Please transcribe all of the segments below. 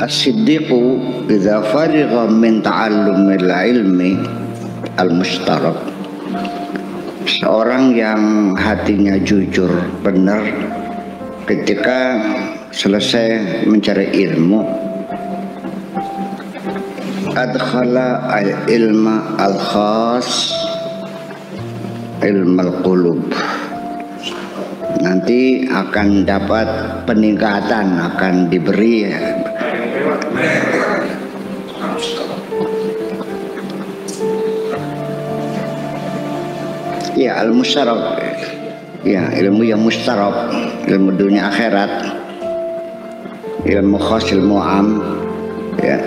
as-siddiqu idza farigha min ta'allumil ilmi al-mushtarak. Seorang yang hatinya jujur, benar ketika selesai mencari ilmu, adkhala al-ilma al-khas ilmal qulub, nanti akan dapat peningkatan, akan diberi ya al-musyarak, ya ilmu yang musyarak, ilmu dunia akhirat, ilmu khas, ilmu am, ya.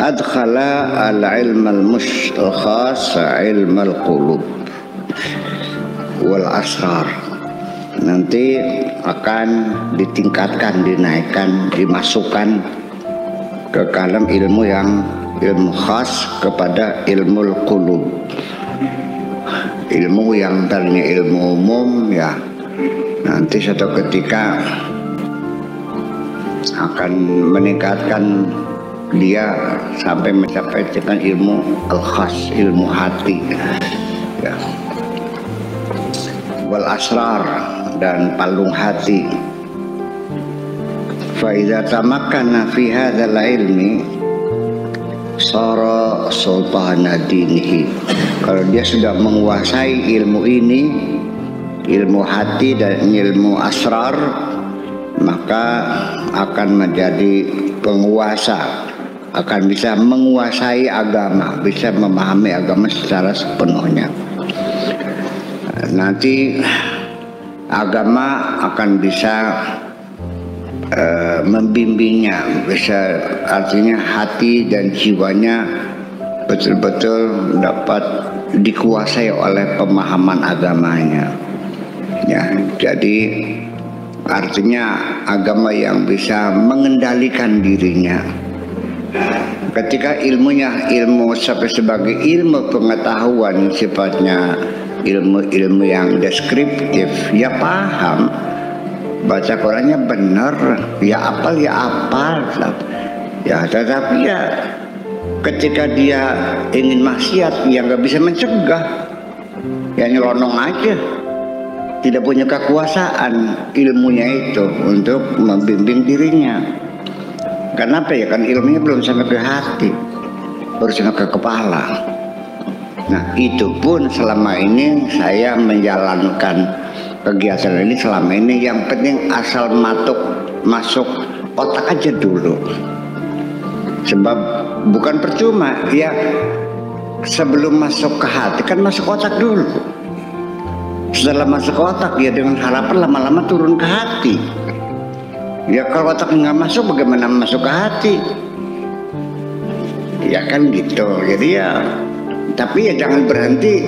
Adkhala al-ilm al-khas ilm al-qulub wal asrar, nanti akan ditingkatkan, dinaikkan, dimasukkan ke dalam ilmu yang ilmu khas kepada ilmu al-qulub. Ilmu yang tadinya ilmu umum, ya nanti suatu ketika akan meningkatkan dia sampai mencapai dengan ilmu al-khas, ilmu hati, ya. Wal asrar, dan palung hati. Fa idza tamakkana fi hadzal ilmi sara sultana dinihi. Kalau dia sudah menguasai ilmu ini, ilmu hati dan ilmu asrar, maka akan menjadi penguasa, akan bisa menguasai agama, bisa memahami agama secara sepenuhnya. Nanti agama akan bisa membimbingnya, bisa, artinya hati dan jiwanya betul-betul dapat dikuasai oleh pemahaman agamanya, ya. Jadi artinya agama yang bisa mengendalikan dirinya. Ketika ilmunya ilmu sebagai ilmu pengetahuan, sifatnya ilmu yang deskriptif, ya paham, baca Qurannya benar, ya apal ya, tetapi ya ketika dia ingin maksiat, ya nggak bisa mencegah, ya nyelonong aja, tidak punya kekuasaan ilmunya itu untuk membimbing dirinya. Kenapa ya? Kan ilmunya belum sampai ke hati, baru sampai ke kepala. Nah itu pun selama ini saya menjalankan kegiatan ini, selama ini yang penting asal masuk otak aja dulu. Sebab bukan percuma, ya sebelum masuk ke hati kan masuk otak dulu. Setelah masuk ke otak, ya dengan harapan lama-lama turun ke hati. Ya kalau otak nggak masuk, bagaimana masuk ke hati? Ya kan gitu. Jadi ya, tapi ya jangan berhenti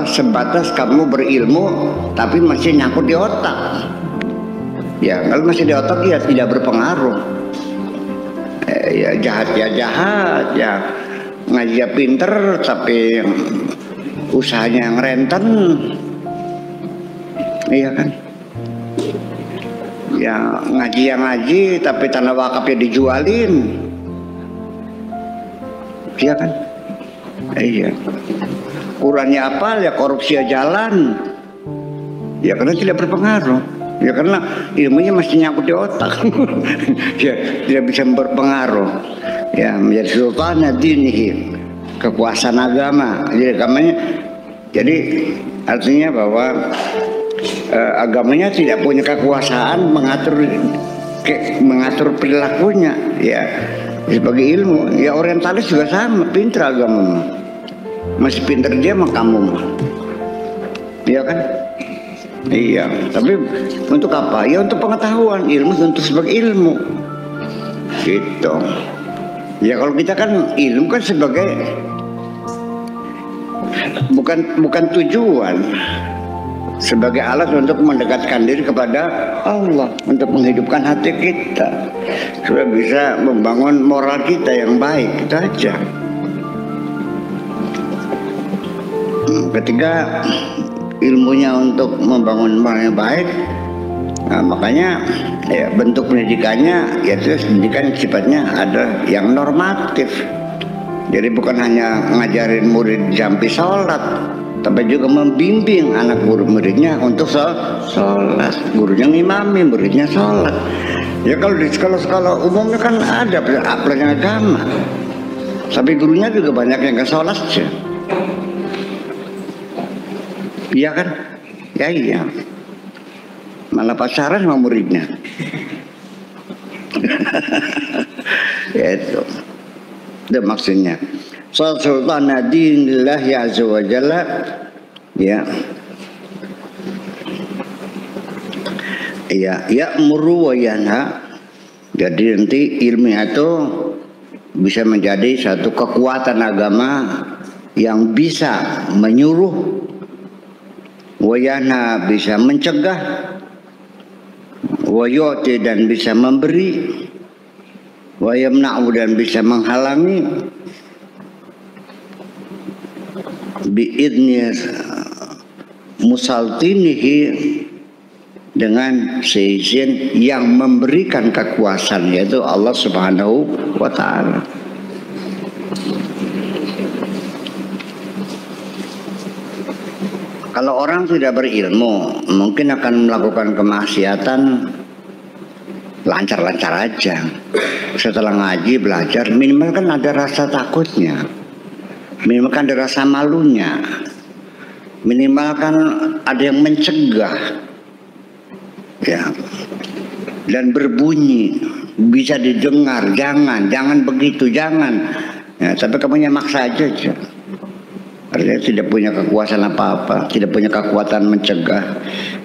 sebatas kamu berilmu tapi masih nyangkut di otak. Ya kalau masih di otak, ya tidak berpengaruh. Ya jahat, ya ngaji ya pinter tapi usahanya yang renten, iya kan? Ya ngaji tapi tanah wakafnya dijualin, iya kan? Iya. Qurannya apa, ya korupsi jalan, ya karena tidak berpengaruh. Ya karena ilmunya masih nyangkut di otak. Ya tidak bisa berpengaruh. Ya menjadi sultana dinihi, kekuasaan agama. Jadi agamanya, jadi artinya bahwa agamanya tidak punya kekuasaan mengatur perilakunya, ya sebagai ilmu. Ya orientalis juga sama, pinter agama, masih pinter dia sama kamu, iya kan? Iya, tapi untuk apa? Ya untuk pengetahuan, ilmu untuk sebagai ilmu, gitu. Ya kalau kita kan ilmu kan sebagai bukan tujuan, sebagai alat untuk mendekatkan diri kepada Allah, untuk menghidupkan hati kita supaya bisa membangun moral kita yang baik, itu aja. Ketika ilmunya untuk membangun moral yang baik, Nah, makanya ya, bentuk pendidikannya yaitu pendidikan sifatnya ada yang normatif. Jadi bukan hanya ngajarin murid jampi sholat, tapi juga membimbing anak muridnya untuk sholat. Gurunya ngimami, muridnya sholat. Ya kalau di sekolah-sekolah umumnya kan ada pelajaran agama, tapi gurunya juga banyak yang gak sholat aja. Iya kan? Ya iya. Malah pacaran sama muridnya. Itu maksudnya. Sultan dinillah ya azza wa jalla, ya. Ya, ya'muru wa yanha. Jadi nanti ilmu itu bisa menjadi satu kekuatan agama yang bisa menyuruh, wa yanha bisa mencegah, wa yu'ti dan bisa memberi, wa yamna'u dan bisa menghalangi, bi'idni musaltinihi dengan seizin yang memberikan kekuasaan, yaitu Allah Subhanahu wa ta'ala. Kalau orang tidak berilmu mungkin akan melakukan kemaksiatan lancar-lancar aja. Setelah ngaji belajar minimal kan ada rasa takutnya, minimal kan ada rasa malunya, minimal kan ada yang mencegah, ya, dan berbunyi bisa didengar, jangan begitu, jangan, ya, tapi kamunya maksa aja. Artinya tidak punya kekuasaan apa-apa, tidak punya kekuatan mencegah,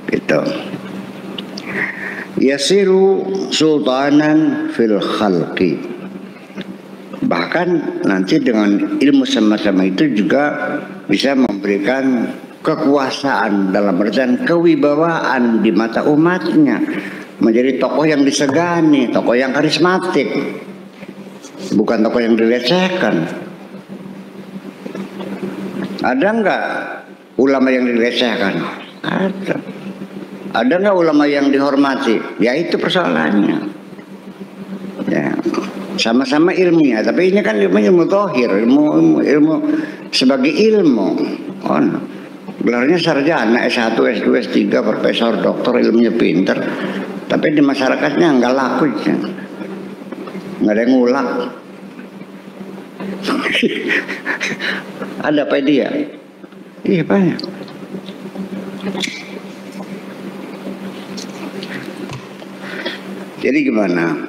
gitu. Yasiru sultanan fil khalqi. Bahkan nanti dengan ilmu sama-sama itu juga bisa memberikan kekuasaan dalam artian kewibawaan di mata umatnya, menjadi tokoh yang disegani, tokoh yang karismatik, bukan tokoh yang dilecehkan. Ada nggak ulama yang dilecehkan? Ada. Ada nggak ulama yang dihormati? Ya itu persoalannya. Ya, sama-sama ilmunya, tapi ini kan ilmu zahir, ilmu sebagai ilmu. Oh, gelarnya sarjana, S1, S2, S3, profesor, doktor, ilmunya pinter, tapi di masyarakatnya nggak laku, nggak ada yang ngulak. Ada apa dia? Iya banyak. Jadi gimana?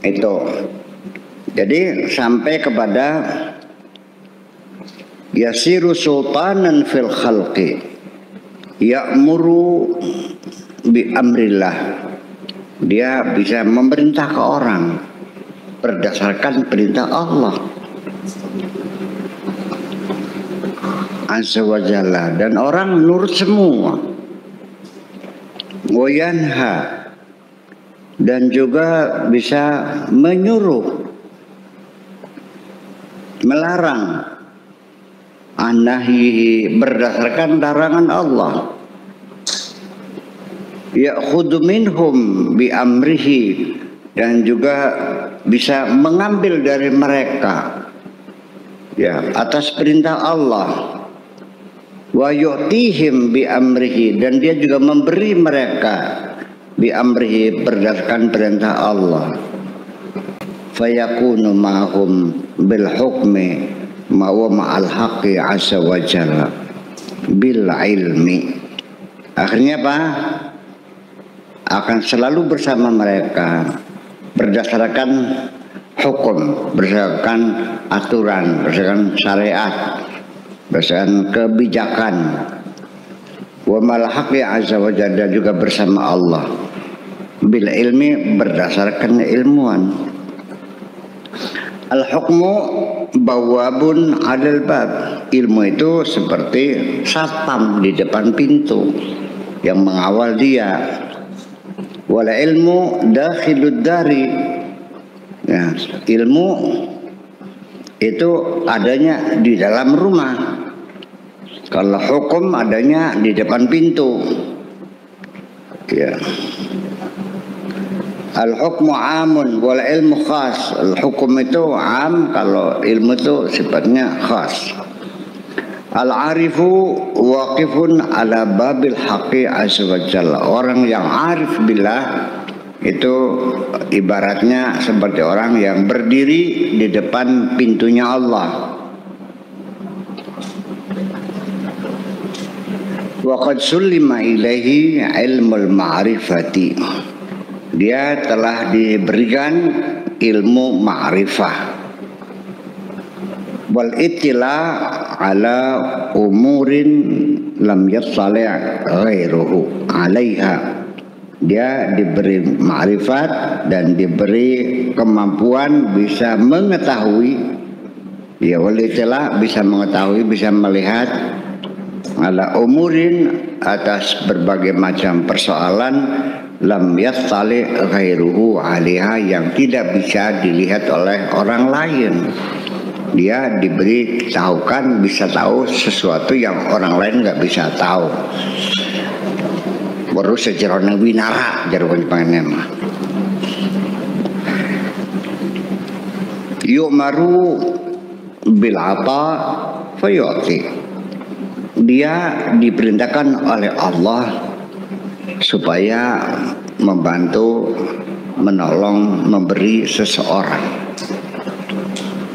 Itu. Jadi sampai kepada yasiru sultanan fil khalqi ya'muru bi amrillah. Dia bisa memerintah ke orang berdasarkan perintah Allah azza wa jalla, dan orang nurut semua. Wa yanha, dan juga bisa menyuruh, melarang, an-nahyi berdasarkan larangan Allah. Ya'khudhu minhum bi amrihi, dan juga bisa mengambil dari mereka, ya, atas perintah Allah. Wa yu'tihim bi amrihi, dan dia juga memberi mereka bi amrihi berdasarkan perintah Allah. Fayakunu ma'hum bil hukmi ma wa ma'al haqqi azza wa jalla bil ilmi. Akhirnya apa? Akan selalu bersama mereka berdasarkan hukum, berdasarkan aturan, berdasarkan syariat, berdasarkan kebijakan. Wa mal haqqi azza wa jalla, juga bersama Allah bil ilmi, berdasarkan ilmuwan. Al hukmu bawabun 'alal bab. Ilmu itu seperti satpam di depan pintu yang mengawal dia. Wala ilmu dakhilud dari. Ya, ilmu itu adanya di dalam rumah. Kalau hukum adanya di depan pintu. Ya. Al-hukmu amun wal ilmu khas. Al-hukum itu am, kalau ilmu itu sifatnya khas. Al-arifu waqifun ala babil haqqi azza wa jalla. Orang yang arif billah itu ibaratnya seperti orang yang berdiri di depan pintunya Allah. Wa qad sulima ilaihi ilmul ma'rifati. Dia telah diberikan ilmu ma'rifah. Wal ittila ala umurin lam yattali' ghairuhu 'alaiha. Dia diberi ma'rifat dan diberi kemampuan bisa mengetahui, ya wal ittila bisa mengetahui, bisa melihat ala umurin atas berbagai macam persoalan lam yattali ghairuhu 'alaiha, yang tidak bisa dilihat oleh orang lain. Dia diberi tahukan, bisa tahu sesuatu yang orang lain nggak bisa tahu. Baru sejerone winara jargon pangannya mah. Yu'maru bil ata fayu'ti. Dia diperintahkan oleh Allah supaya membantu, menolong, memberi seseorang.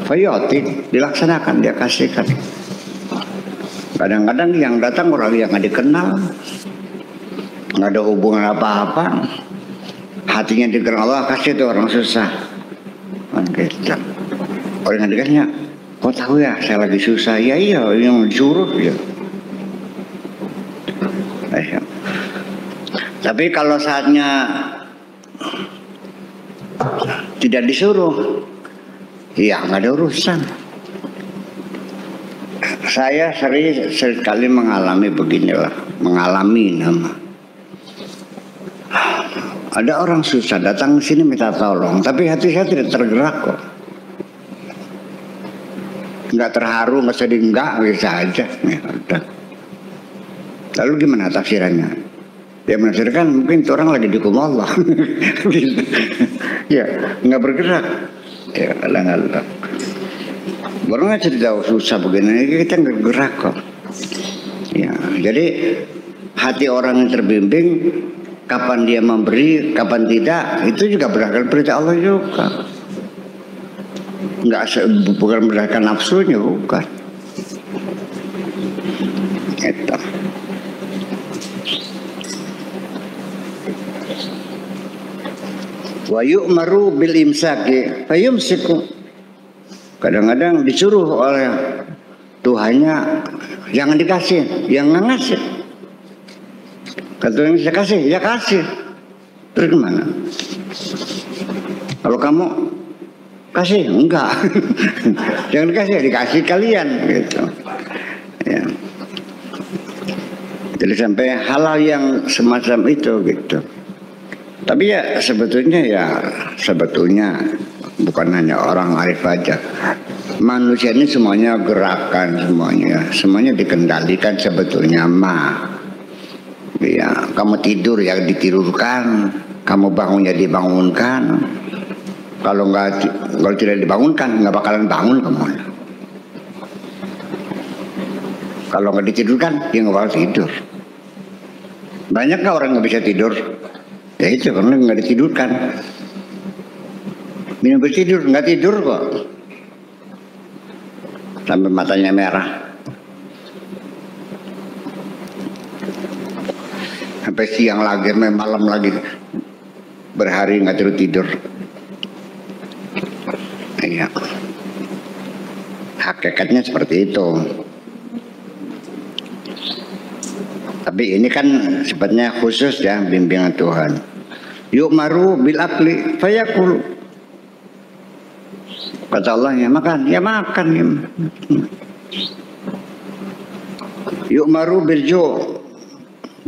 Fayu'ti, dilaksanakan, dia kasihkan. Kadang-kadang yang datang orang yang nggak dikenal, nggak ada hubungan apa-apa, hatinya dikenal Allah, kasih itu orang susah. Gitu. Orang yang dikasihnya, kau tahu ya saya lagi susah. Ya iya, yang disuruh ya. Tapi kalau saatnya tidak disuruh, ya nggak ada urusan. Saya sering sekali mengalami beginilah, mengalami nama. Ada orang susah datang sini minta tolong, tapi hati saya tidak tergerak kok. Nggak terharu, nggak sedih, nggak, bisa aja. Ya, udah. Lalu gimana tafsirannya? Ya menafsirkan mungkin itu orang lagi dihukum Allah. Ya, nggak bergerak. Ya, kadang-kadang. Baru nggak cerita susah begini, kita nggak gerak kok. Ya, jadi hati orang yang terbimbing, kapan dia memberi, kapan tidak, itu juga berdasarkan perintah Allah juga. Bukan berdasarkan nafsunya, bukan. Itu. Wa yu'maru bil imsaki fayumsiku. Kadang-kadang disuruh oleh Tuhannya jangan dikasih, yang nggak ngasih. Kata yang saya kasih, ya kasih. Terus gimana? Kalau kamu kasih, enggak. Jangan dikasih, dikasih kalian gitu. Ya. Jadi sampai hal-hal yang semacam itu gitu. Tapi ya sebetulnya bukan hanya orang arif aja. Manusia ini semuanya gerakan, semuanya dikendalikan sebetulnya mah. Ya, kamu tidur ya ditidurkan, kamu bangun ya dibangunkan. Kalau tidak dibangunkan nggak bakalan bangun kamu. Kalau nggak ditidurkan dia nggak bakal tidur. Banyak nggak orang nggak bisa tidur? Ya itu karena nggak ditidurkan. Minum bertidur nggak tidur kok, sampai matanya merah, sampai siang lagi, sampai malam lagi, berhari nggak tidur. Iya, hakikatnya seperti itu. Tapi ini kan sifatnya khusus ya, bimbingan Tuhan. Yu'maru bil akli fayakul. Kata Allah ya makan, ya makan. Ya. Yu'maru bil ju'.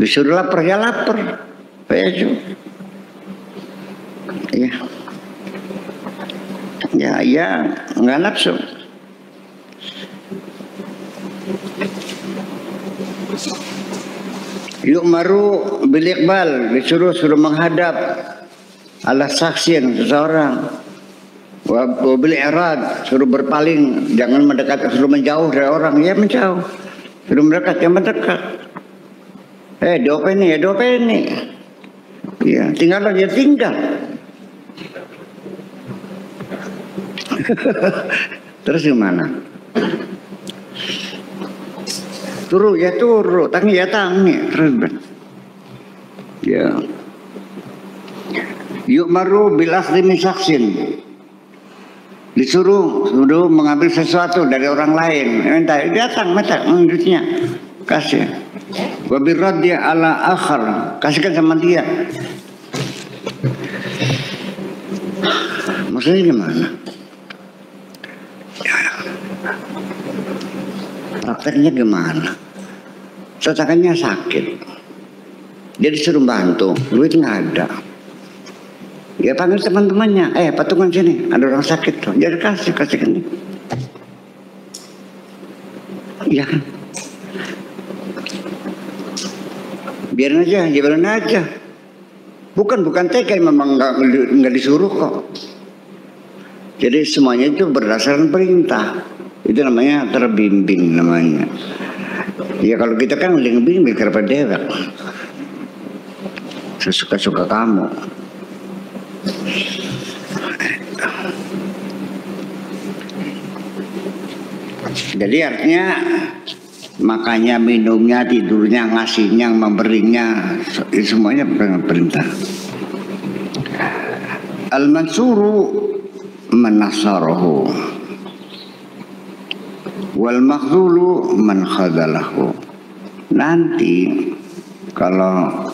Disuruh lapar, ya lapar. Fayaju. Ya. Ya nggak nafsu. Yu'maru bil iqbal, disuruh menghadap ala saksin seseorang. Wa bil i'rad, suruh berpaling, jangan mendekat, suruh menjauh dari orang, ya menjauh. Suruh mendekat, ya mendekat. Dopeni, ya dopeni. Ya, tinggal aja tinggal. Terus gimana? Turu ya turu, tangi ya tangi. Terus ya. Yu'maru bil akhdhi min saksin. Disuruh mengambil sesuatu dari orang lain. Datang duitnya, kasih. Wa birraddi ala akhar, kasihkan sama dia. Maksudnya gimana? Prakteknya gimana? Tetangganya sakit, dia disuruh bantu, duit nggak ada. Ya panggil teman-temannya, patungan sini, ada orang sakit tuh, jadi kasih ini. Iya kan? Biarin aja. Bukan tega, memang nggak disuruh kok. Jadi semuanya itu berdasarkan perintah. Itu namanya terbimbing namanya. Ya kalau kita kan bimbing kepada dewek. Sesuka-suka kamu. Jadi artinya makanya, minumnya, tidurnya, ngasihnya, memberinya, semuanya perintah. Al-mansuru menasarahu wal makhzulu man khadalahu. Nanti kalau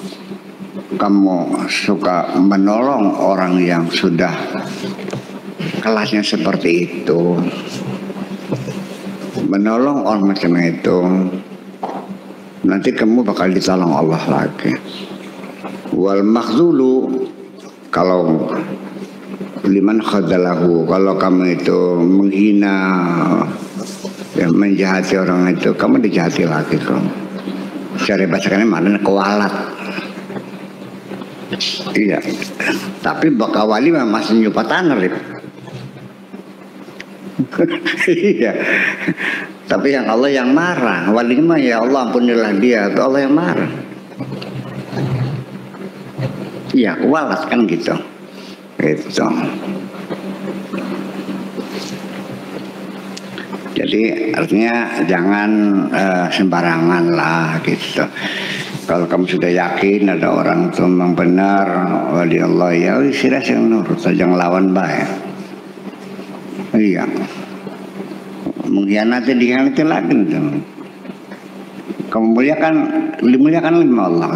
kamu suka menolong orang yang sudah kelasnya seperti itu, menolong orang macam itu, nanti kamu bakal ditolong Allah lagi. Wal makhzulu, kalau liman khadalahu, kalau kamu itu menghina, ya, menjahati orang itu, kamu dijahati lagi kok. Cara bacakannya mana kewalat. Iya. Tapi bakal wali masih nyupat tanah. Iya. Tapi yang Allah yang marah, wali mah ya Allah ampunilah dia, atau Allah yang marah. Iya, kewalat kan gitu. Gitu. Jadi artinya jangan sembarangan lah gitu. Kalau kamu sudah yakin ada orang itu memang benar wali Allah, ya sirah yang nurut, jangan lawan baik. Iya. Mengkhianati lagi. Kamu muliakan lima Allah.